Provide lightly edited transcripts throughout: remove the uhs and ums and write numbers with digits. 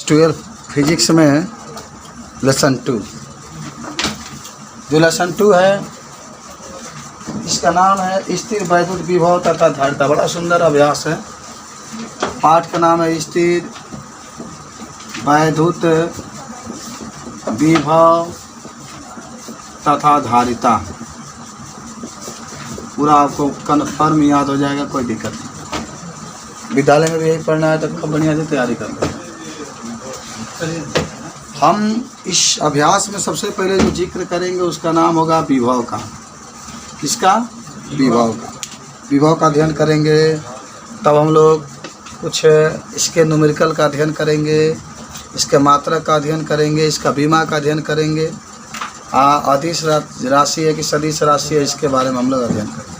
12 physics में lesson 2। जो lesson 2 है इसका नाम है स्थिर वैद्युत विभव तथा धारिता। बड़ा सुंदर अभ्यास है। पाठ का नाम है स्थिर वैद्युत विभव तथा धारिता। पूरा आपको कन्फर्म याद हो जाएगा, कोई दिक्कत नहीं। विद्यालय में भी यही पढ़ना है तो खूब बढ़िया से तैयारी कर लो। हम इस अभ्यास में सबसे पहले जो जिक्र करेंगे उसका नाम होगा विभव का। किसका? विभव का। विभव का अध्ययन करेंगे, तब हम लोग कुछ इसके न्यूमेरिकल का अध्ययन करेंगे, इसके मात्रक का अध्ययन करेंगे, इसका बीमा का अध्ययन करेंगे। अदिश राशि है कि सदिश राशि है, इसके बारे में हम लोग अध्ययन करेंगे।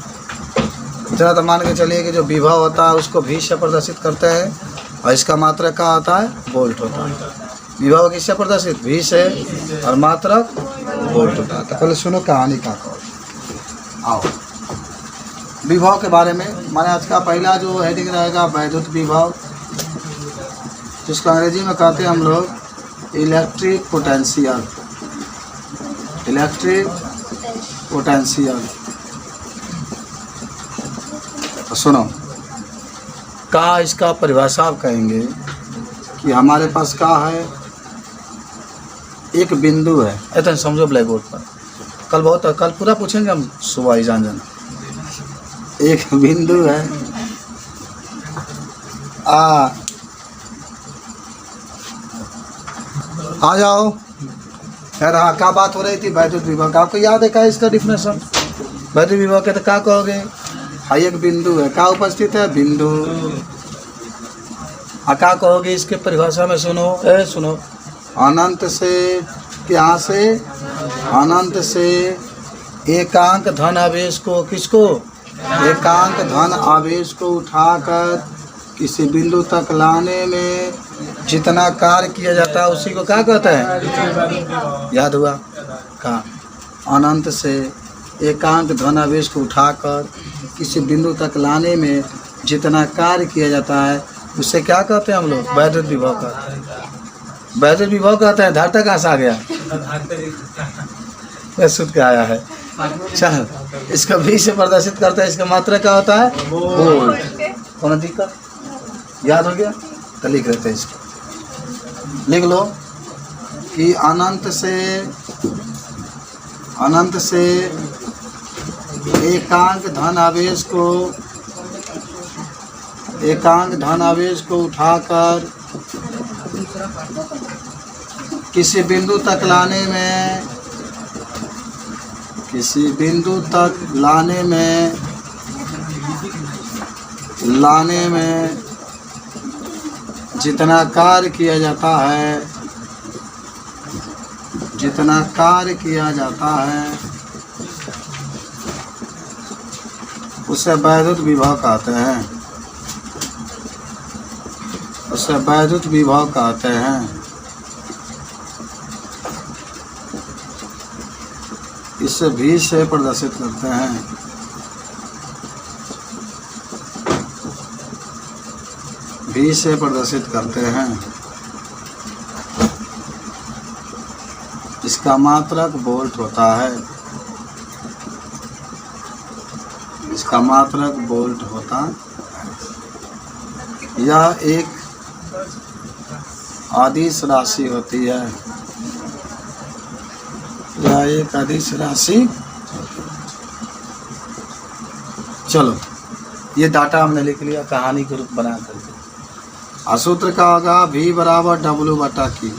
इतना तो मान के चलिए कि जो विभव होता है उसको भी से प्रदर्शित करते हैं, और इसका मात्रक क्या होता है? वोल्ट होता है। विभव किससे प्रदर्शित? भी से, और मात्रक वोल्ट होता है। तो पहले सुनो कहानी का कहो। आओ विभव के बारे में। माने आज का पहला जो हेडिंग रहेगा वैद्युत विभव, जिसको अंग्रेजी में कहते हैं हम लोग इलेक्ट्रिक पोटेंशियल। Electric potential. तो सुनो का इसका परिभाषा आप कहेंगे कि हमारे पास का है, एक बिंदु है। ऐसा समझो ब्लैक बोर्ड पर। कल पूरा पूछेंगे हम, सुबह ही जान जाना। एक बिंदु है आ जाओ। खैर हाँ, क्या बात हो रही थी? वैद्युत विभव का। आपको याद है क्या इसका डिफिनेशन? वैद्युत विभव के तो क्या कहोगे? हाँ, एक बिंदु है। क्या उपस्थित है? बिंदु। क्या कहोगे इसके परिभाषा में? सुनो सुनो। अनंत से, क्या से? अनंत से एकांक धन आवेश को, किसको? एकांक धन आवेश को उठाकर किसी बिंदु तक लाने में जितना कार्य किया जाता है उसी को क्या कहते हैं? याद हुआ? का अनंत से एकांक धन आवेश को उठाकर किसी बिंदु तक लाने में जितना कार्य किया जाता है उसे क्या कहते हैं हम लोग? वैद्युत विभव कहते हैं। वैद्युत विभव कहते हैं। धारिता कहाँ से आ गया? सुध का आया है। चल, इसका भी से प्रदर्शित करता है। इसका मात्रा क्या होता है? वोल्ट। कौन दिक्कत? याद हो गया? तो लिख लेते हैं इसको। लिख लो कि अनंत से एकांक धन आवेश को उठाकर किसी बिंदु तक लाने में जितना कार्य किया जाता है उसे वैद्युत विभव कहते हैं। इसे भी से प्रदर्शित करते हैं। भी से प्रदर्शित करते हैं। इसका मात्रक वोल्ट होता है। इसका मात्रक वोल्ट होता है। यह एक अदिश राशि होती है। यह एक अदिश राशि। चलो, ये डाटा हमने लिख लिया कहानी के रूप बना करके। सूत्र का होगा V बराबर W बटा Q।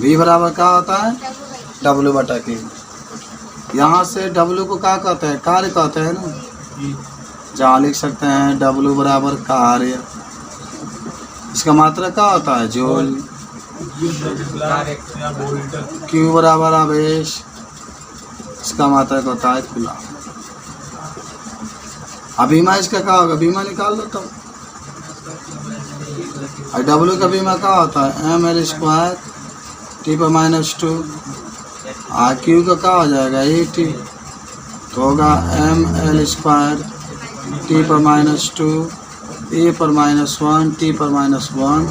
V बराबर क्या होता है? W बटा Q। यहाँ से W को क्या कहते हैं? कार्य कहते हैं ना। जहाँ लिख सकते हैं W बराबर कार्य। इसका मात्रा क्या होता है? जूल। Q बराबर आवेश। इसका मात्रक होता है कूलम। अब बीमा इसका क्या होगा? बीमा निकाल लो तब। और W का बीमा क्या होता है? ml स्क्वायर T पर -2। Q का क्या हो जाएगा? AT। तो होगा ml स्क्वायर T पर -2 A पर -1 T पर -1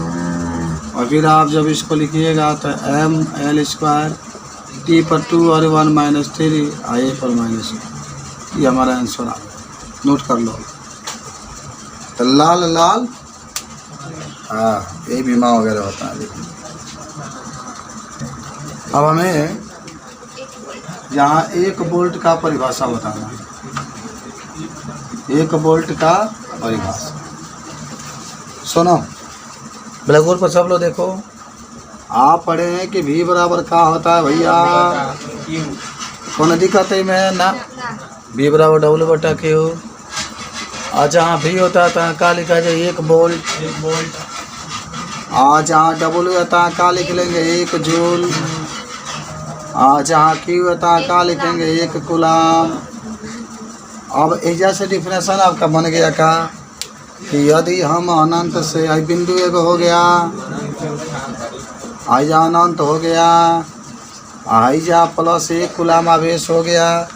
फिर आप जब इसको लिखिएगा तो एम एल स्क्वायर टी पर 2 और 1 माइनस 3 आई पर माइनस, ये हमारा आंसर आ गया। नोट कर लो। तो लाल लाल, हाँ यही बीमा वगैरह होता है। देखिए अब हमें यहाँ 1 वोल्ट का परिभाषा बताना है। 1 वोल्ट का परिभाषा सुनो, ब्लैक बोर्ड पर सब लोग देखो। आप पढ़े हैं कि V बराबर का होता है भैया? कौन दिक्कत है में ना? V बराबर W/Q। और जहाँ V होता है तहाँ का लिखा जाए 1 वोल्ट। और जहाँ W होता है का लिख लेंगे 1 जूल। और जहाँ Q होता है का लिखेंगे 1 कूलम। अब एजा से डिफिनेशन आपका बन गया का कि यदि हम अनंत से आई बिंदु एक हो गया, आइजा अनंत हो गया, आइजा प्लस 1 कूलम आवेश हो गया,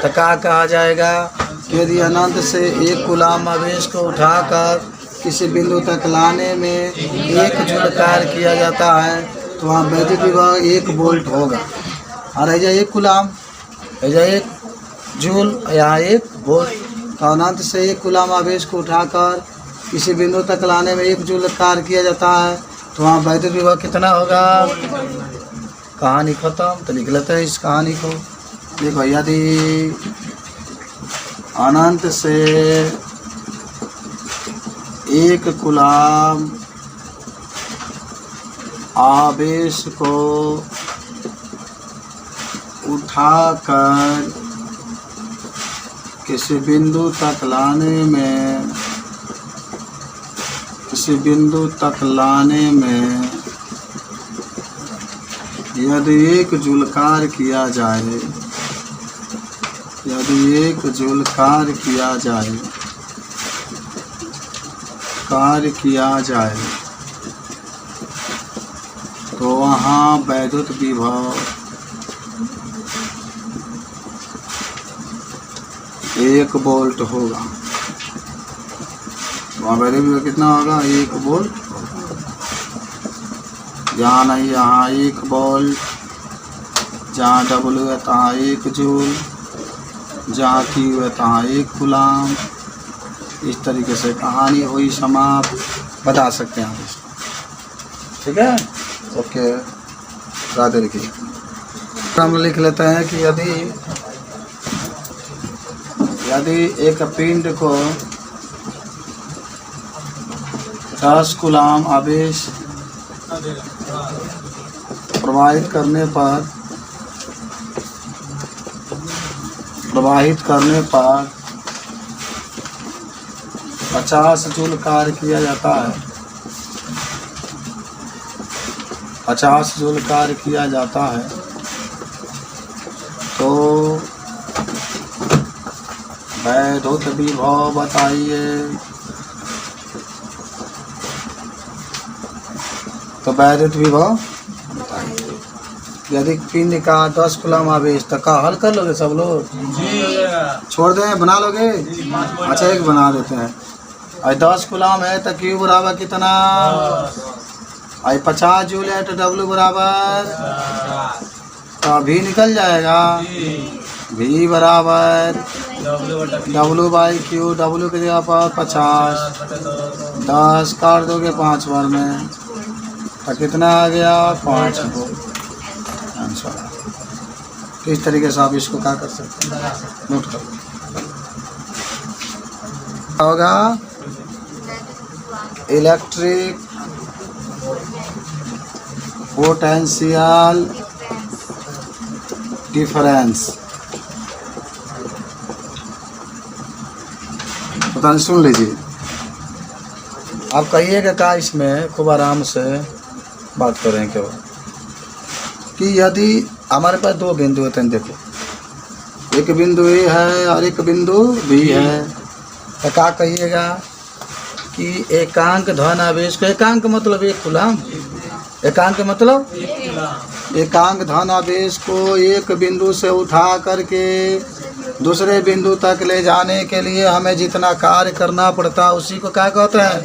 तो क्या कहा जाएगा? यदि अनंत से 1 कूलम आवेश को उठाकर किसी बिंदु तक लाने में 1 जूल कार्य किया जाता है तो वहाँ वैद्युत विभव 1 वोल्ट होगा। और ऐजा 1 कूलम, ऐजा 1 जूल, यहाँ 1 वोल्ट। तो अनंत से 1 कूलम आवेश को उठाकर किसी बिंदु तक लाने में 1 जूल कार्य किया जाता है तो वहाँ वैद्युत विभव कितना होगा? कहानी खत्म। तो लिख लेते हैं इस कहानी को। देखो, यदि अनंत से 1 कूलम आवेश को उठाकर किसी बिंदु तक लाने में यदि 1 जूल कार्य किया जाए, तो वहाँ वैद्युत विभव 1 वोल्ट होगा। वहाँ वैद्युत विभव कितना होगा? 1 वोल्ट। जहाँ नहीं यहाँ 1 वोल्ट, जहाँ W है तहाँ 1 जूल, जहाँ Q है तहाँ 1 कूलम। इस तरीके से कहानी हुई समाप्त। बता सकते हैं आप इसको, ठीक है? ओके, राधे लिखिए। हम लिख लेते हैं कि यदि एक पिंड को 10 कूलम आवेश प्रवाहित करने पर 50 जूल कार्य किया जाता है, 50 जूल कार्य किया जाता है, तो वैद्युत विभव बताइए। तो वैद्युत विभव बताइए। यदि पिंड का 10 कूलम आवेश, तो का हल कर लोगे सब लोग? छोड़ दें, बना लोगे? अच्छा, एक बना देते हैं। और 10 कूलम है तो Q बराबर कितना? और 50 जूल है तो W बराबर, तो V निकल जाएगा। V बराबर W/Q, W की जगह पर 50, 10 काट दोगे 5 बार में, तो कितना आ गया? 5 वोल्ट आंसर। तो इस तरीके से आप इसको क्या कर सकते हैं? नोट कर होगा इलेक्ट्रिक पोटेंशियल डिफरेंस। पता नहीं, सुन लीजिए। आप कहिएगा क्या इसमें, खूब आराम से बात करें क्यों कि यदि हमारे पास 2 बिंदु होते हैं, देखो, एक बिंदु A है और एक बिंदु B है, तो क्या कहिएगा कि एकांक धन आवेश को, एकांक मतलब 1 कूलम, एकांक मतलब एकांक धन आवेश को एक बिंदु से उठा करके दूसरे बिंदु तक ले जाने के लिए हमें जितना कार्य करना पड़ता है उसी को क्या कहते हैं?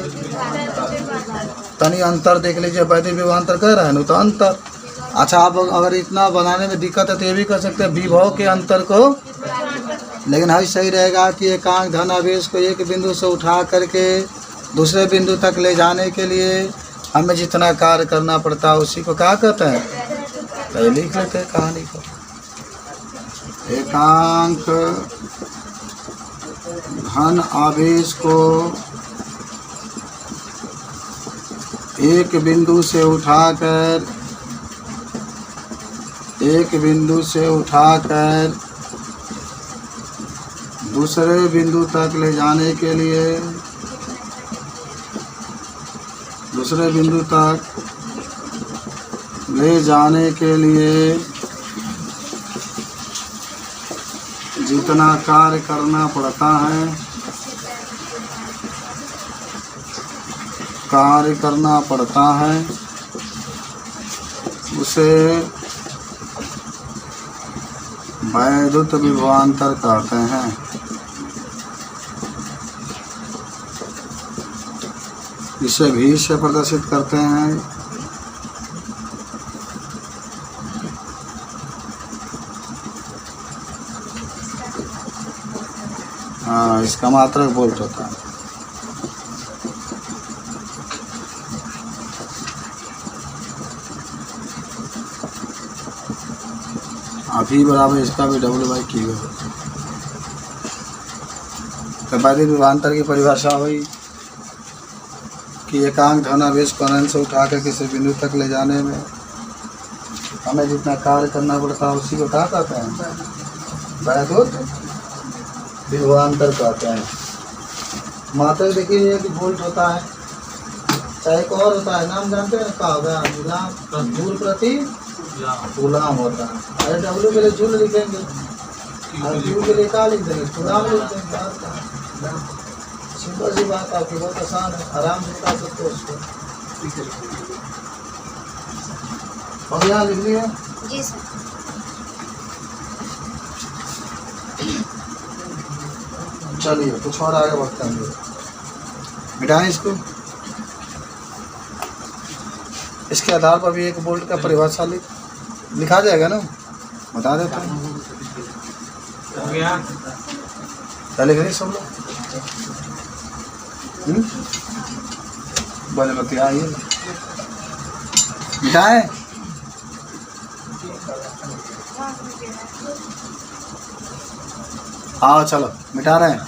तो तनी अंतर देख लीजिए, वैदिक विभवांतर कह रहा है ना, तो अंतर। अच्छा, आप अगर इतना बनाने में दिक्कत है तो ये भी कर सकते हैं विभव के अंतर को, लेकिन हमें सही रहेगा कि एकांक धन आवेश को एक बिंदु से उठा करके दूसरे बिंदु तक ले जाने के लिए हमें जितना कार्य करना पड़ता है उसी को क्या कहते हैं, तो लिख लेते हैं कहानी को। एकांक धन आवेश को एक बिंदु से उठाकर दूसरे बिंदु तक ले जाने के लिए जितना कार्य करना पड़ता है उसे वैद्युत विभवांतर कहते हैं। इसे भी से प्रदर्शित करते हैं। हाँ, इसका मात्रक वोल्ट होता है। अभी बराबर इसका भी W/Q है। तो वैद्युत विभवांतर की परिभाषा हुई कि एकांक धन आवेश को अनंत से उठाकर किसी बिंदु तक ले जाने में हमें जितना कार्य करना पड़ता है उसी को क्या कहते हैं, वैद्युत विभवांतर कहते हैं। मात्रक देखिए ये कि वोल्ट होता है, चाहे एक और होता है, नाम जानते हैं क्या होगा, जूल प्रति गुलाम होता है। अरे W के लिए जूल लिखेंगे और Q के लिए क्या लिख देंगे, गुलाम लिख देंगे। सिंपल सी बात, आपकी बहुत आसान है, आराम से बता सकते हो उसको। और यहाँ लिख लिया जी सर। चलिए कुछ और आगे बढ़ते हैं, मिटाएं इसको। इसके आधार पर भी एक वोल्ट का परिभाषा लिखा जाएगा ना, बता देता हूँ। क्या लिख रहे सब लोग, बोले बत्ती आइए मिटाए। आओ चलो मिटा रहे हैं।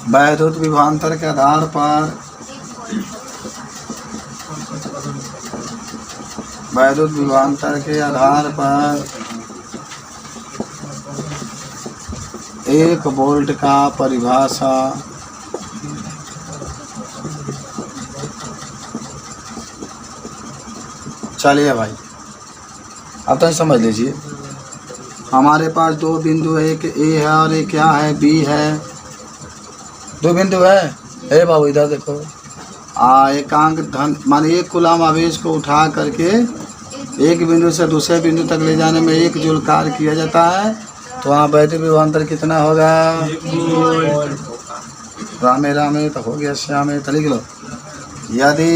वैद्युत विभवांतर के आधार पर एक वोल्ट का परिभाषा चलिए भाई, अब तो समझ लीजिए। हमारे पास दो बिंदु है, एक ए है और एक क्या है, बी है। दो बिंदु है, ए बाबू इधर देखो। एकांक धन माने एक कूलाम आवेश को उठा करके एक बिंदु से दूसरे बिंदु तक ले जाने में एक जूल कार्य किया जाता है। तो वहाँ वैद्युत विभवांतर कितना होगा, रामे रामे तो हो गया, श्यामे तो लिख लो। यदि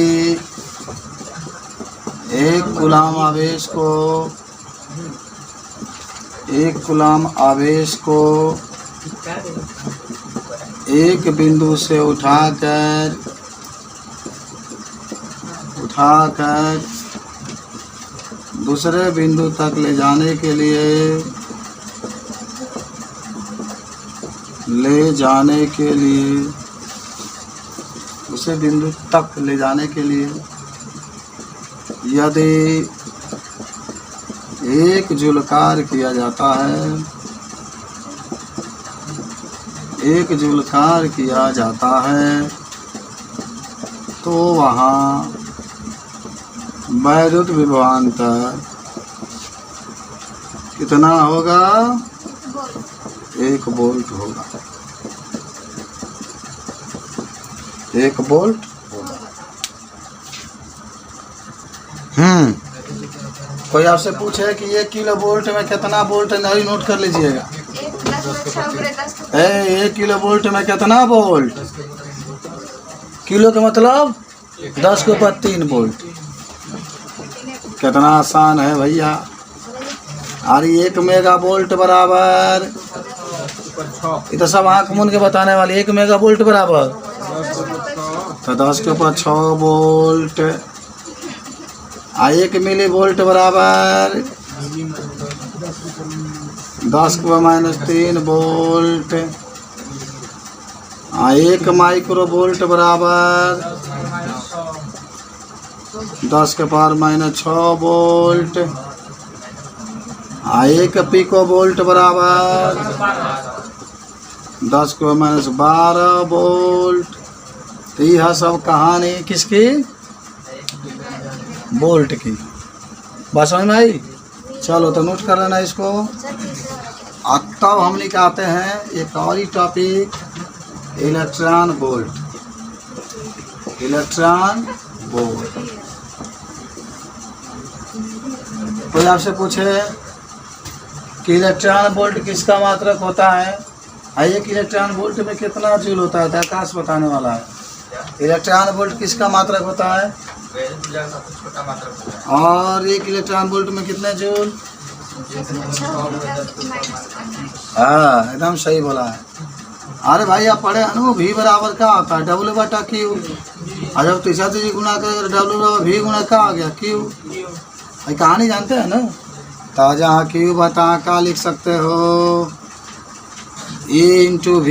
एक कूलाम आवेश को एक बिंदु से उठाकर दूसरे बिंदु तक ले जाने के लिए उसे बिंदु तक ले जाने के लिए यदि एक जूल कार्य किया जाता है, तो वहाँ वैद्युत विभवांतर कितना होगा, 1 वोल्ट होगा। 1 वोल्ट होगा। कोई आपसे पूछे कि 1 किलो वोल्ट में कितना वोल्ट है, नहीं नोट कर लीजिएगा। 1 किलो वोल्ट में कितना वोल्ट? किलो का मतलब 10 के ऊपर 3 वोल्ट। कितना आसान है भैया। और 1 मेगा वोल्ट बराबर, ये तो सब आँख मूंद के बताने वाली। 1 मेगा वोल्ट बराबर तो 10 के ऊपर 6 वोल्ट। 1 मिली वोल्ट बराबर 10 के ऊपर -3 वोल्ट। 1 माइक्रो वोल्ट बराबर 10 के पावर -6 वोल्ट। 1 पिको वोल्ट बराबर 10 के -12 वोल्ट। तो यह सब कहानी किसकी? वोल्ट की। बात समझ में आई? चलो तो नोट कर लेना इसको। तब हम निकालते हैं एक और ही topic, electron volt. Electron volt. कोई आपसे पूछे कि इलेक्ट्रॉन वोल्ट किसका मात्रक होता है? 1 इलेक्ट्रॉन वोल्ट में कितना जूल होता है? तो आकाश बताने वाला है। इलेक्ट्रॉन वोल्ट किसका मात्रक होता है? और 1 इलेक्ट्रॉन वोल्ट में कितने जूल? हाँ, एकदम सही बोला है। अरे भाई आप पढ़े हैं ना, V बराबर क्या होता है? W/Q। और जब तीसरा चीज गुना कर W बराबर V गुना क्या आ गया? Q। भाई कहानी जानते हैं ना? तो जहाँ Q बता क्या लिख सकते हो? E × V।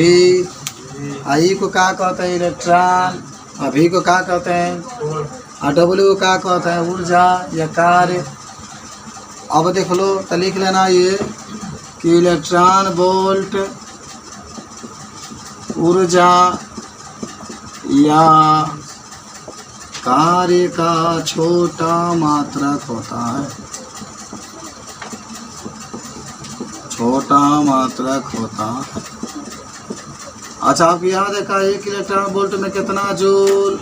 I को क्या कहते हैं? इलेक्ट्रॉन। और V को क्या कहते हैं? और W को क्या कहते हैं? ऊर्जा या कार्य। अब देख लो तो लिख लेना ये कि इलेक्ट्रॉन वोल्ट ऊर्जा या कार्य का छोटा मात्रक होता है। छोटा मात्रक होता है। अच्छा, आपको याद है का 1 इलेक्ट्रॉन वोल्ट में कितना जूल?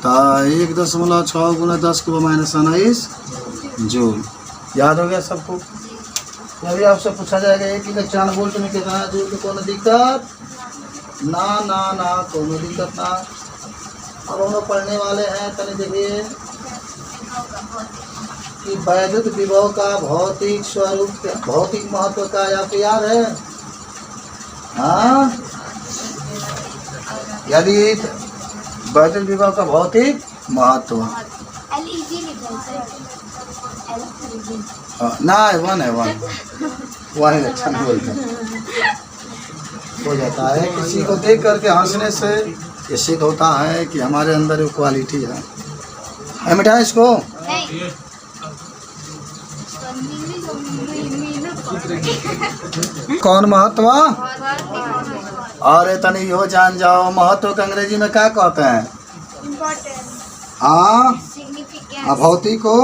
तो 1.6 × 10 के -19 जूल। याद हो गया सबको? अभी आपसे पूछा जाएगा 1 इलेक्ट्रॉन वोल्ट में कितना जूल, तो कोनो दिक्कत ना ना ना, कोनो दिक्कत ना। अब हम लोग पढ़ने वाले हैं, तने देखिए कि वैद्युत विभव का भौतिक स्वरूप, भौतिक महत्व का आपको याद है? हाँ, यदि वैद्युत विभव का भौतिक महत्व ना 1 है 1 इलेक्ट्रॉन वोल्ट हो जाता है। किसी को देख करके हंसने से ये सिद्ध होता है कि हमारे अंदर वो क्वालिटी है। मिटा इसको। कौन महत्व? और तनी यो जान जाओ, महत्व का अंग्रेजी में क्या कहते हैं? भौतिक को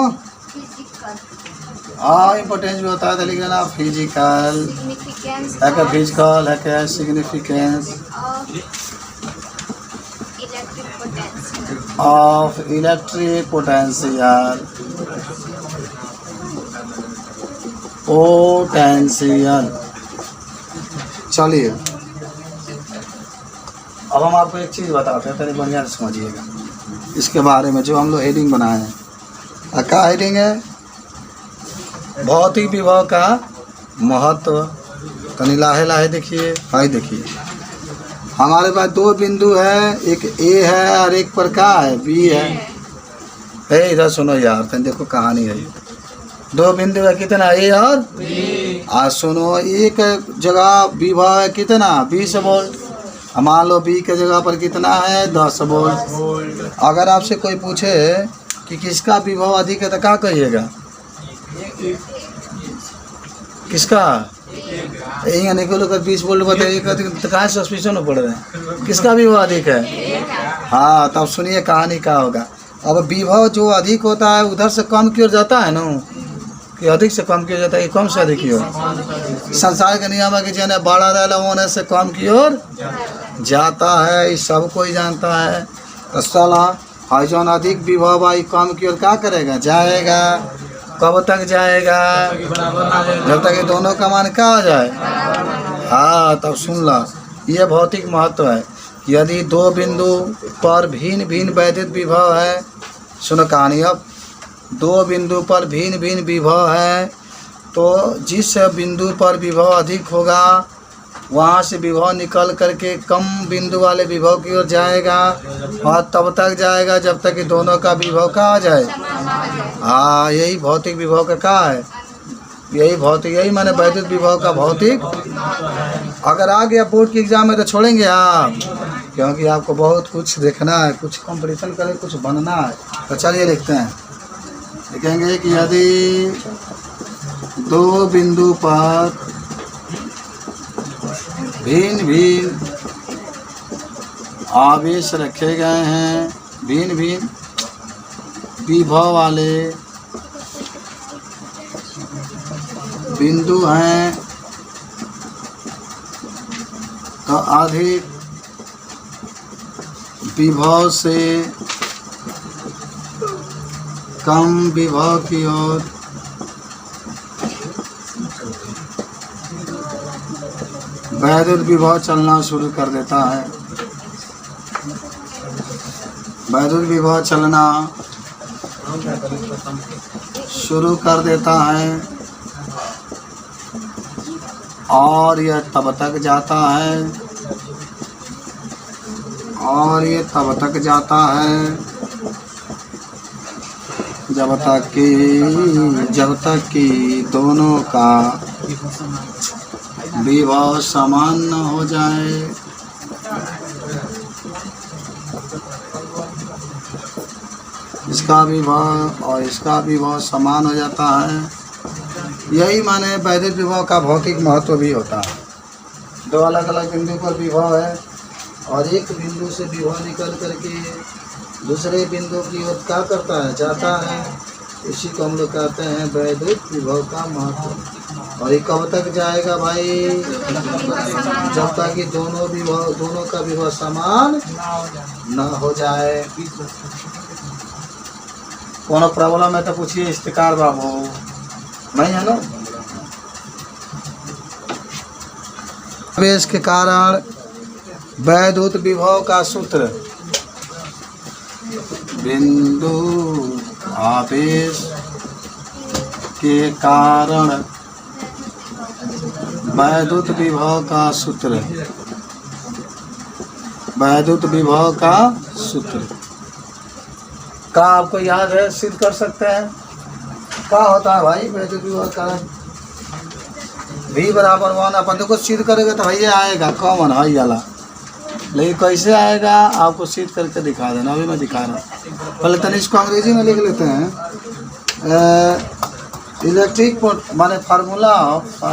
इम्पोर्टेंस भी होता है, तो लिख लेना फिजिकल। है क्या फिजिकल, है क्या significance of electric potential. Potential. चलिए अब हम आपको एक चीज़ बताते हैं, तनी बढ़िया से समझिएगा इसके बारे में, जो हम लोग हेडिंग बनाए हैं। क्या हेडिंग है? भौतिक विभव का महत्व। तनी लाहे लाहे देखिए। हाई देखिए, हमारे पास 2 बिंदु है, एक A है और एक पर क्या है? B है। इधर सुनो यार, तनी देखो कहानी है। 2 बिंदु है, कितना? A और B। आज सुनो, एक जगह विभव है कितना? 20 वोल्ट। मान लो B के जगह पर कितना है? 10 वोल्ट। अगर आपसे कोई पूछे कि किसका विभव अधिक है तो क्या कहिएगा? किसका? यही निकलो कर 20 वोल्ट बताइए तो कहाँ सस्पिशन में पड़ रहे हैं? किसका विभव अधिक है? हाँ, तब सुनिए कहानी क्या होगा। अब विभव जो अधिक होता है उधर से कम की ओर जाता है ना, कि अधिक से कम की ओर जाता है, कम से अधिक की ओर। संसार के नियम है कि जने बड़ा रहना होने से कम की ओर जाता है, ये सब कोई जानता है। तो साला जो अधिक विभव आई कम की ओर क्या करेगा? जाएगा। कब तक जाएगा? जब तक ये दोनों का मान क्या हो जाए। हाँ, तब सुन ला, ये भौतिक महत्व है। यदि दो बिंदु पर भिन्न भिन्न वैद्युत विभव है, सुनो कहानी अब, दो बिंदु पर भिन्न भिन्न विभव है तो जिस बिंदु पर विभव अधिक होगा वहाँ से विभव निकल करके कम बिंदु वाले विभव की ओर जाएगा और तब तक जाएगा जब तक कि दोनों का विभव का आ जाए। हाँ, यही भौतिक विभव का क्या है, यही भौतिक, यही माने वैद्युत विभव का भौतिक। अगर आ गया बोर्ड के एग्जाम में तो छोड़ेंगे आप, क्योंकि आपको बहुत कुछ देखना है, कुछ कंपटीशन करें, कुछ बनना है। तो चलिए लिखते हैं, लिखेंगे कि यदि दो बिंदु पर भिन्न भिन्न आवेश रखे गए हैं, भिन्न भिन्न विभव वाले बिंदु हैं, तो अधिक विभव से कम विभव की ओर वैद्युत विभव चलना शुरू कर देता है। वैद्युत विभव चलना शुरू कर देता है और यह तब तक जाता है, और ये तब तक जाता है जब तक कि दोनों का विभव समान न हो जाए। इसका विभव और इसका विभव समान हो जाता है। यही माने वैद्युत विभव का भौतिक महत्व भी होता है। दो अलग अलग बिंदु पर विभव है और एक बिंदु से विभव निकल करके दूसरे बिंदु की ओर क्या करता है, जाता है। इसी को हम लोग कहते हैं वैद्युत विभव का महत्व। और ये कब तक जाएगा भाई? जब तक कि दोनों का विभव समान न हो जाए। कोनो प्रॉब्लम है तो पूछिए इफ्तिकार बाबू, नहीं है ना? आवेश के कारण वैद्युत विभव का सूत्र, बिंदु आवेश के कारण वैद्युत विभव का सूत्र, वैद्युत विभव का सूत्र का आपको याद है? सिद्ध कर सकते हैं क्या होता है भाई वैद्युत विभव का? V बराबर 1 अपन देखो सिद्ध करेगा तो भैया आएगा कॉमन है वाला, लेकिन कैसे आएगा आपको सिद्ध करके दिखा देना। अभी मैं दिखा रहा हूँ, पहले तो इसको अंग्रेजी में लिख लेते हैं। इलेक्ट्रिक माने फार्मूला ऑफ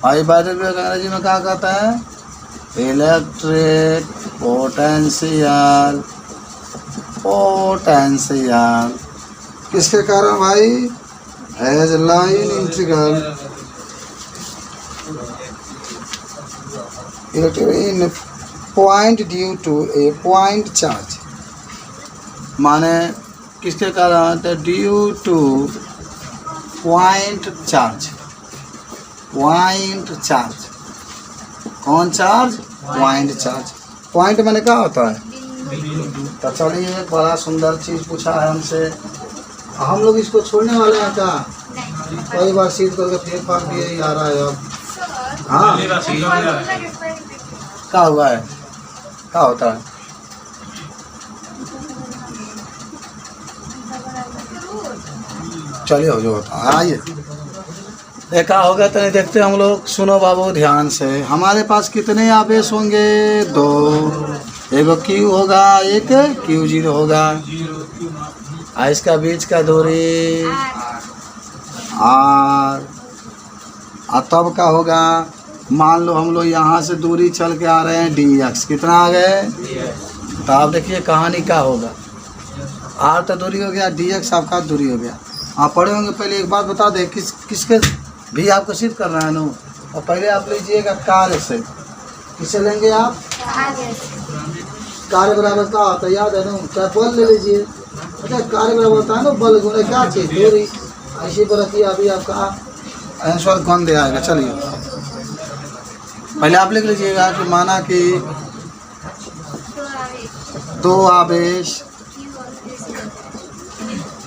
हाई वैद्युत विभव अंग्रेजी में क्या कहता है? इलेक्ट्रिक पोटेंशियल, पोटेंशियल किसके कारण भाई? As line integral in point due to a point charge, माने किसके कारण? तो due to point charge, point charge. कौन चार्ज? Point charge. पॉइंट माने क्या होता है? तो चलिए एक बड़ा सुंदर चीज़ पूछा है हमसे, हम लोग इसको छोड़ने वाले हैं क्या? कई बार सीट करके फेंक फाक दिए ही आ रहा है अब। हाँ, क्या हुआ है? क्या होता है? चलिए हो जो होता है। आइए देखा होगा तो नहीं देखते हम लोग। सुनो बाबू ध्यान से, हमारे पास कितने आवेश होंगे? 2। एगो Q होगा, एक Q0 होगा। इसका बीच का दूरी R। तब का होगा? मान लो हम लोग यहाँ से दूरी चल के आ रहे हैं dx, कितना आ गए? तो आप देखिए कहानी क्या होगा। R तो दूरी हो गया, dx आपका दूरी हो गया। आप पढ़े होंगे। पहले एक बात बता दें, किसके भी आपको सिद्ध करना है ना। और पहले आप लीजिएगा कार्य से। किसे लेंगे आप? कार्य बराबर क्या होता है याद है ना? चाहे बल ले लीजिए। कार्य में होता है ना बल गुणे क्या चीज दूरी, ऐसी पर रखिए अभी आपका आंसर कौन दे आएगा। चलिए पहले आप लिख लीजिएगा कि माना कि दो आवेश,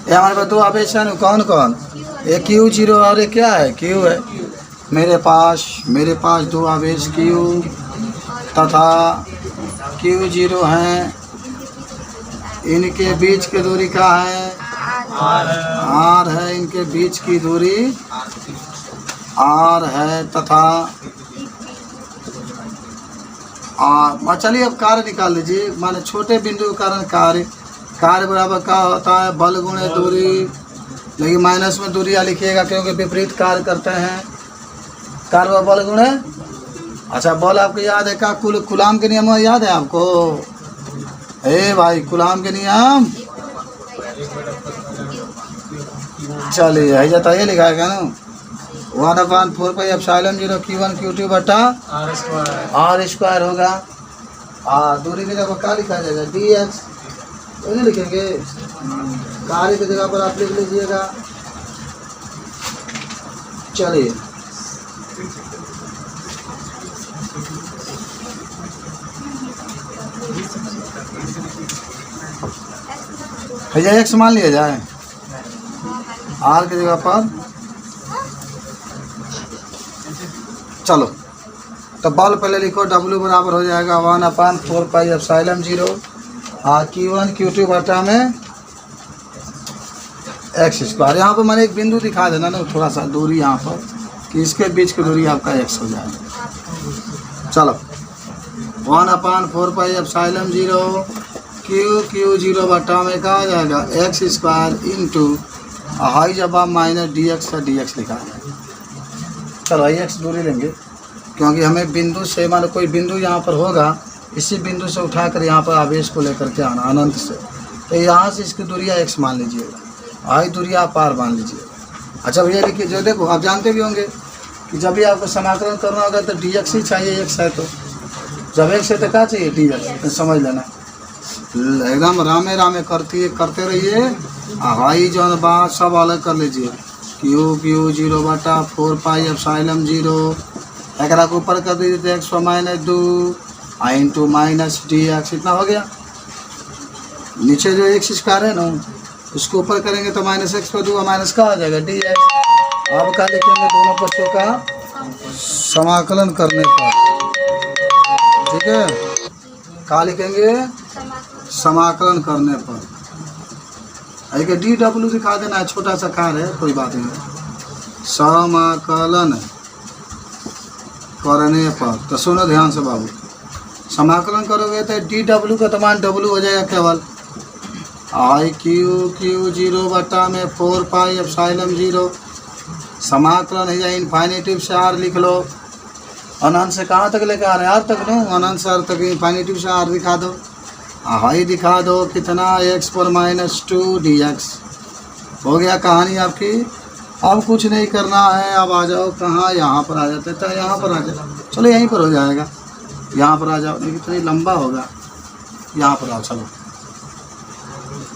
ये हमारे पास दो आवेश है ना, कौन कौन, एक Q0 और एक क्या है Q है। मेरे पास दो आवेश Q तथा Q0 हैं, इनके बीच की दूरी क्या है R है, इनके बीच की दूरी R है तथा चलिए अब कार्य निकाल लीजिए। माने छोटे बिंदु के कारण कार्य बराबर क्या होता है बल गुणे दूरी, लेकिन माइनस में दूरियाँ लिखिएगा क्योंकि विपरीत कार्य करते हैं। कार्य बल गुणे, अच्छा बल आपको याद है क्या, कूलाम के नियम याद है आपको, ए भाई कूलाम के नियम, चलिए है जाता ये लिखा है ना 1/4πε0 Q1 Q2 बटा R स्क्वायर होगा। दूरी की जगह क्या लिखा जाएगा dx, तो नहीं लिखेंगे, कार्य की जगह पर आप लिख लीजिएगा। चलिए भैया x मान लिया जाए R की जगह पर। चलो तो बल पहले लिखो, W बराबर हो जाएगा 1/4πε0 Q1 Q2 बटा में x स्क्वायर। यहाँ पर मैंने एक बिंदु दिखा देना ना थोड़ा सा दूरी यहाँ पर, कि इसके बीच की दूरी आपका x हो जाएगा। चलो 1/4πε0 Q0 बटा में क्या आ जाएगा x स्क्वायर इंटू हाई जब आप माइनस dx का dx लिखा है। चलो x दूरी लेंगे क्योंकि हमें बिंदु से, मान लो कोई बिंदु यहाँ पर होगा, इसी बिंदु से उठाकर यहाँ पर आवेश को लेकर के आना अनंत से, तो यहाँ से इसकी दूरिया x मान लीजिएगा, आई दूरिया आप r मान लीजिएगा। अच्छा भैया देखिए, जो देखो आप जानते भी होंगे कि जब भी आपको समाकलन करना होगा तो dx ही चाहिए, x है तो जब x है तो क्या चाहिए dx, तो समझ लेना एकदम रामे करते रहिए। हाई जो बात सब अलग कर लीजिए, Q0 बटा 4πε0 एक ऊपर कर दीजिए तो x minus 2 into minus dx, इतना हो गया। नीचे जो x स्क्वायर है ना उसको ऊपर करेंगे तो माइनस x पर 2 माइनस का आ जाएगा dx। अब क्या लिखेंगे दोनों पक्षों का समाकलन करने पर, ठीक है, क्या लिखेंगे समाकलन करने पर। एक dw दिखा देना है, छोटा सा कार्य है कोई बात नहीं। समाकलन करने पर तो सुनो ध्यान से बाबू, समाकलन करोगे तो dw का तमाम w हो जाएगा केवल Q0 बटा में 4πε0। समाकलन है या इन्फाइनेटिव से r लिख लो, अनंत से कहाँ तक लेकर आ रहे हैं r तक नो, अनंत से r तक, इन्फाइनेटिव से r दिखा दो, हाई दिखा दो कितना x पर -2 dx। हो गया कहानी आपकी। अब कुछ नहीं करना है, अब आ जाओ कहाँ, यहाँ पर आ जाते, तो यहाँ पर आ जाओ, चलो यहीं पर हो जाएगा, यहाँ पर आ जाओ, लेकिन इतनी लंबा होगा, यहाँ पर आओ। चलो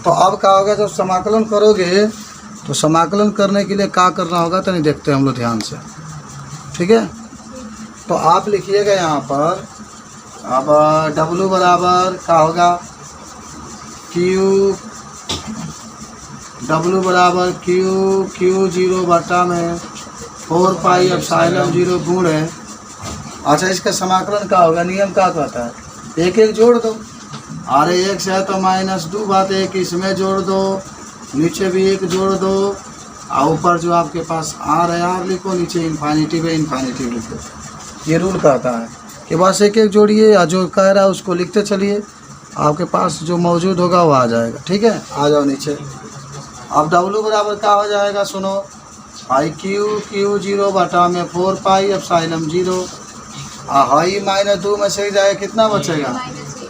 तो अब क्या होगा, जब समाकलन करोगे तो समाकलन करने के लिए क्या करना होगा तो नहीं देखते हम लोग ध्यान से, ठीक है। तो आप लिखिएगा यहाँ पर, अब W बराबर क्या होगा W बराबर Q0 बटा में 4πε0 गुण है। अच्छा इसका समाकलन क्या होगा, नियम क्या कहता है, एक एक जोड़ दो, अरे एक से है तो -2 बात एक इसमें जोड़ दो, नीचे भी एक जोड़ दो, और ऊपर जो आपके पास r है r लिखो, नीचे इन्फाइनेटिव है इन्फाइनेटिव लिखो। ये रूल कहता है कि बस एक एक जोड़िए, या जो कह रहा है उसको लिखते चलिए, आपके पास जो मौजूद होगा वो आ जाएगा, ठीक है। आ जाओ नीचे। अब W बराबर क्या हो जाएगा, सुनो, Q0 बटा में 4πε0, हाई -2 में से जाएगा कितना बचेगा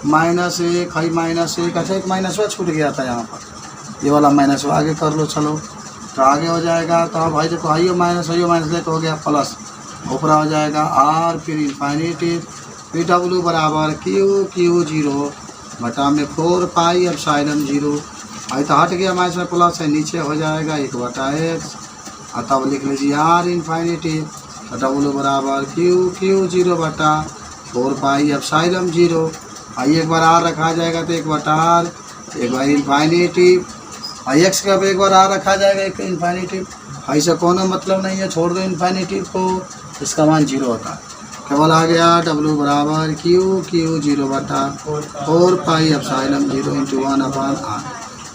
-1, हाई -1। अच्छा एक -1 छूट गया था यहाँ पर, ये वाला -1 आगे कर लो, चलो तो आगे हो जाएगा। तो अब भाई देखो हाई माइनस लेकर हो गया प्लस, ऊपर हो जाएगा r, फिर इन्फाइनेटिव, फिर W बराबर Q0 बटा में 4πε0 आई तो हट गया हमारे इसमें प्लस है, नीचे हो जाएगा 1/x। और तब लिख लीजिए आर इन्फाइनिटी डब्लू बराबर क्यू 0/4πε0। आई एक बार आर रखा जाएगा तो 1/r, एक बार इन्फाइनिटी। आई एक्स का एक बार आर रखा जाएगा एक इन्फाइनिटी। ऐसा कोनो मतलब नहीं है, छोड़ दो इन्फाइनिटी को, इसका मान 0 होता है। केवल आ गया डब्लू बराबर क्यू 0/4πε0 × 1/r।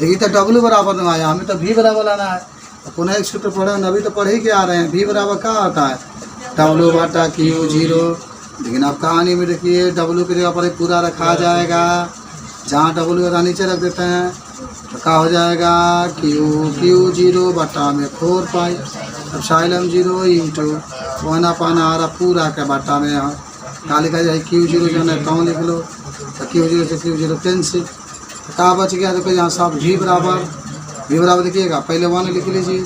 लेकिन तो डब्लू बराबर नहीं आया, हमें तो भी बराबर लाना है। तो पुनः एक सूत्र पढ़े, अभी तो पढ़ ही के आ रहे हैं। भी बराबर क्या होता है? W/Q0। लेकिन आप कहानी में देखिए डब्लू की जगह पर पूरा रखा जाएगा, जहाँ डब्लू का नीचे रख देते हैं तो क्या हो जाएगा क्यू 0/4πε0 × 1/r पूरा के बटा में क्या लिखा जाए Q0 जो है कौन लिख लो, तो Q0 से Q0 कैंसिल। तो क्या बच गया? देखो यहाँ साहब भी बराबर देखिएगा, पहले 1 लिख लीजिए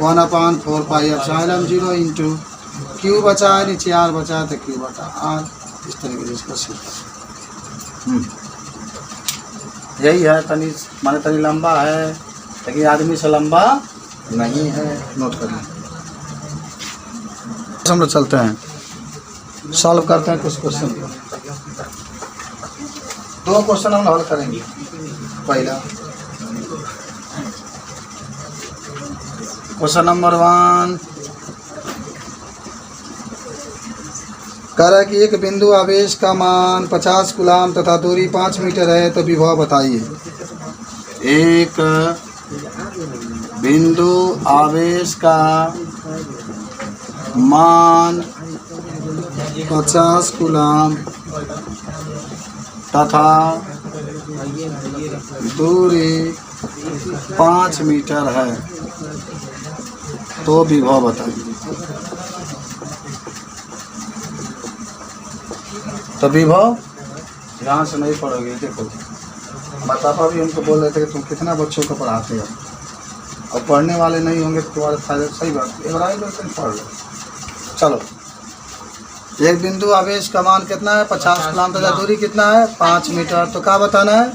1/4πε0 × Q बचा है, नीचे R बचा है तो Q/R। इस तरीके से इसका सूत्र यही है। तनी माने तनी लंबा है, लेकिन आदमी से लंबा नहीं है, नोट कर लें। हम लोग चलते हैं, सॉल्व करते हैं कुछ क्वेश्चन। 2 क्वेश्चन हम हल करेंगे। पहला क्वेश्चन नंबर 1 कह रहा है कि एक बिंदु आवेश का मान 50 कूलाम तथा दूरी 5 मीटर है, तो विभव बताइए। एक बिंदु आवेश का मान 50 कूलाम तथा दूरी 5 मीटर है, तो विभव बताइए। तो विभव ध्यान से नहीं पढ़ोगे। देखो बतापा भी हमको बोल रहे थे कि तुम कितना बच्चों को पढ़ाते हो, और पढ़ने वाले नहीं होंगे तो तुम्हारे फायदा। सही बात, एक बार पढ़ लो। चलो, एक बिंदु आवेश का मान कितना है 50 कूलाम तथा दूरी कितना है 5 मीटर, तो क्या बताना है?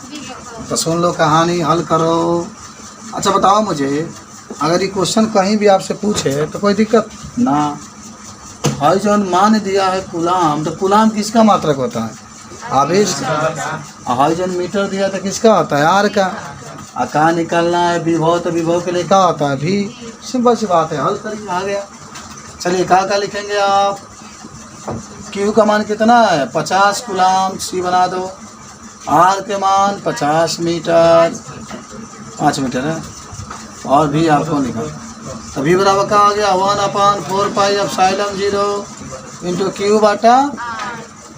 तो सुन लो कहानी, हल करो। अच्छा बताओ मुझे, अगर ये क्वेश्चन कहीं भी आपसे पूछे तो कोई दिक्कत ना। हाई जो मान दिया है कूलाम, तो कूलाम किसका मात्रक होता है? आवेश का। हाई जो मीटर दिया तो किसका होता है? आर का। कहाँ निकालना है विभव, तो विभव के लिए क्या होता है? भी। सिंपल सी बात है, हल करिए, आ गया। चलिए क्या लिखेंगे आप? क्यू का मान कितना है 50 कूलाम, सी बना दो। आर के मान 50 मीटर, 5 मीटर है, और भी आपको निकाल। तो भी बराबर क्या आ गया 1/4πε0 × Q बटा।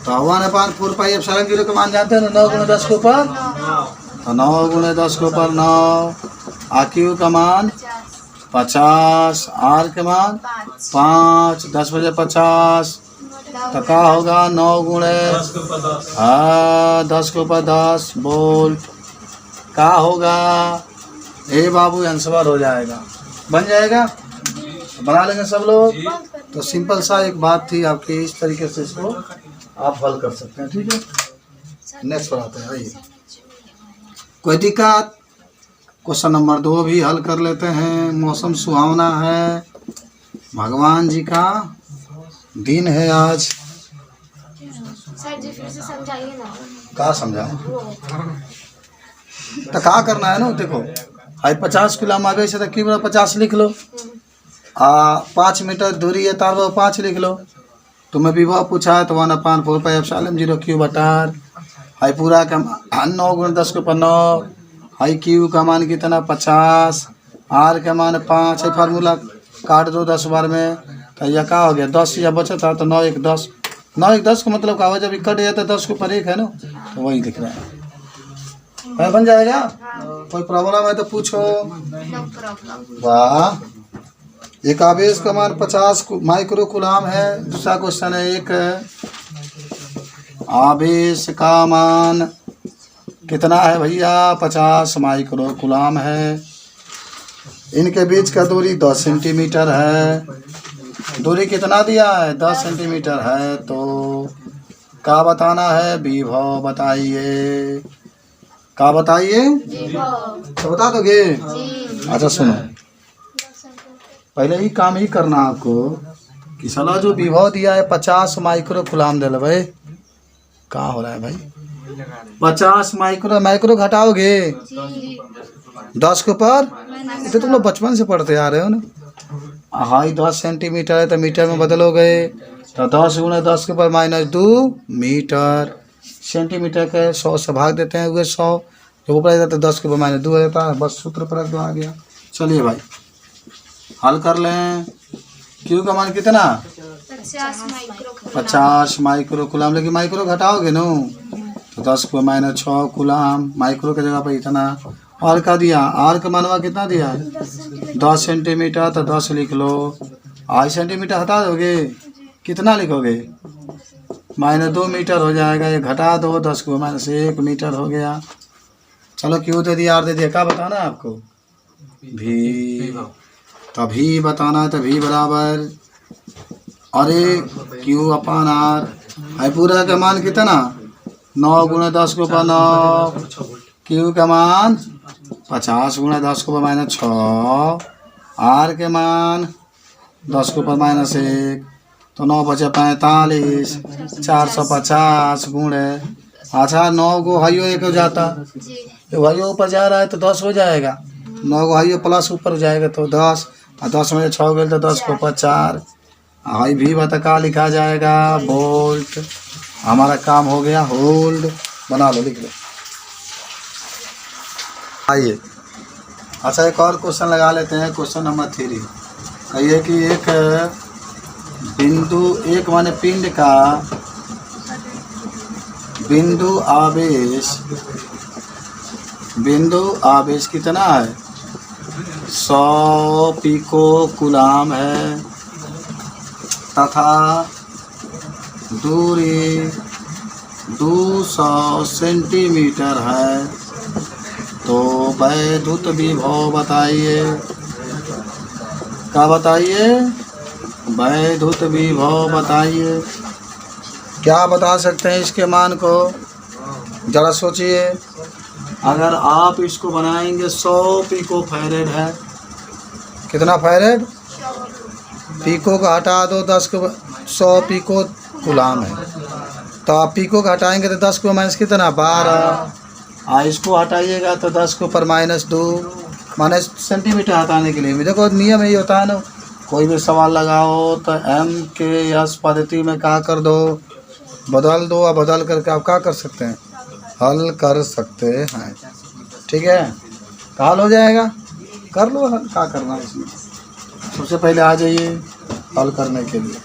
तो 1/4πε0 का मान जानते हैं ना, 9 × 10 के ऊपर, तो 9 × 10 के ऊपर 9। Q का मान 50, R के मान 5, 10 बजे 50, तो क्या होगा 9 × 10 के ऊपर 10 वोल्ट। क्या होगा? ए बाबू आंसर हो जाएगा, बन जाएगा, बना लेंगे सब लोग। तो सिंपल सा एक बात थी आपकी, इस तरीके से इसको आप हल कर सकते हैं। ठीक है, नेक्स्ट पर आते हैं। आइए, कोई दिक्कत? क्वेश्चन नंबर 2 भी हल कर लेते हैं। मौसम सुहावना है, भगवान जी का दिन है आज। सर जी फिर से समझाइए ना। क्या समझाएं? तो क्या करना है ना, देखो हाई 50 कूलाम आवेश है तो Q बराबर 50 लिख लो। 5 मीटर दूरी है तो 5 लिख लो। तुम्हें विभव पूछा है तो 1/4πε0 Q बटा R। हाई पूरा का 9 × 10 के ऊपर 9। हाई Q का मान कितना 50, R का मान 5 है। फार्मूला काट दो 10 बार में, तो यह क्या हो गया 10 या बचा था तो 9 × 10। 9 × 10 का मतलब क्या हुआ, जब कट गया तो 10 के ऊपर 1 है ना, तो वही दिख रहा है। बन जाएगा। कोई प्रॉब्लम है तो पूछो। वाह, एक आवेश का मान 50 माइक्रो कूलाम है। दूसरा क्वेश्चन है, एक आवेश का मान कितना है भैया 50 माइक्रो कूलाम है। इनके बीच का दूरी 10 सेंटीमीटर है। दूरी कितना दिया है 10 सेंटीमीटर है, तो क्या बताना है? विभव बताइए। का बताइए, विभव। तो बता दोगे। जी। अच्छा सुनो, पहले ही काम ही करना आपको कि साला जो विभव दिया है 50 माइक्रो कूलाम दे भाई। कहाँ हो रहा है भाई, 50 माइक्रो, माइक्रो घटाओगे जी। 10 के ऊपर, इसे तुम लोग बचपन से पढ़ते आ रहे हो ना। हाई 10 सेंटीमीटर है तो मीटर में बदलोगे तो 10 गुणे 10 के ऊपर -2 मीटर। सेंटीमीटर के 100 से भाग देते हैं, हुए 100, जब ऊपर जाता है 10 के ऊपर -2 हो जाता है, बस सूत्र पर रख दो, आ गया। चलिए भाई हल कर लें। क्यू का मान कितना, 50 माइक्रो कूलाम, लेकिन माइक्रो घटाओगे ना तो 10 को -6 कूलाम, माइक्रो की जगह पर इतना। और का दिया, आर का मानवा कितना दिया है 10 सेंटीमीटर, तो 10 लिख लो। 8 सेंटीमीटर हटा दोगे, कितना लिखोगे -2 मीटर हो जाएगा, ये घटा दो, 10 को -1 मीटर हो गया। चलो क्यू दे दिया, आर दे दिया, क्या बताना है आपको, भी, तभी बताना है। तभी बराबर, अरे क्यू अपान आर है, पूरा का मान कितना 9 गुणे 10 के ऊपर 9, क्यू का मान 50 गुणे 10 के ऊपर -6, आर के मान 10 के ऊपर -1, तो 9 बचे 45, 450 गुणे, अच्छा 9 को हाइयो एक हो जाता, तो हाइयो ऊपर जा रहा है तो 10 हो जाएगा, 9 को हाइयो प्लस ऊपर हो जाएगा तो 10, और 10 में 6 गए तो 10 के ऊपर 4। हाई भी बता का लिखा जाएगा, वोल्ट। हमारा काम हो गया, होल्ड बना लो, लिख लो। आइए अच्छा एक और क्वेश्चन लगा लेते हैं, क्वेश्चन नंबर 3। कहिए कि एक बिंदु, एक माने पिंड का बिंदु आवेश कितना है, 100 पिको कूलाम है, तथा दूरी 200 सेंटीमीटर है, तो वैद्युत विभव बताइए। क्या बताइए, वैद्युत विभव बताइए। क्या बता सकते हैं इसके मान को, जरा सोचिए। अगर आप इसको बनाएंगे 100 पिको फैरेड है, कितना फैरेड, पिको का हटा दो 10 को, 100 पिको कूलाम है, तो आप पिको का हटाएंगे तो 10 को माइनस कितना 12, इसको हटाइएगा तो 10 के ऊपर -2, माने सेंटीमीटर हटाने के लिए। देखो नियम यही होता है ना, कोई भी सवाल लगाओ तो MKS पद्धति में क्या कर दो, बदल दो, और बदल करके आप क्या कर सकते हैं, हल कर सकते हैं। ठीक है, तो हल हो जाएगा, कर लो हल, क्या करना है इसमें। सबसे पहले आ जाइए हल करने के लिए।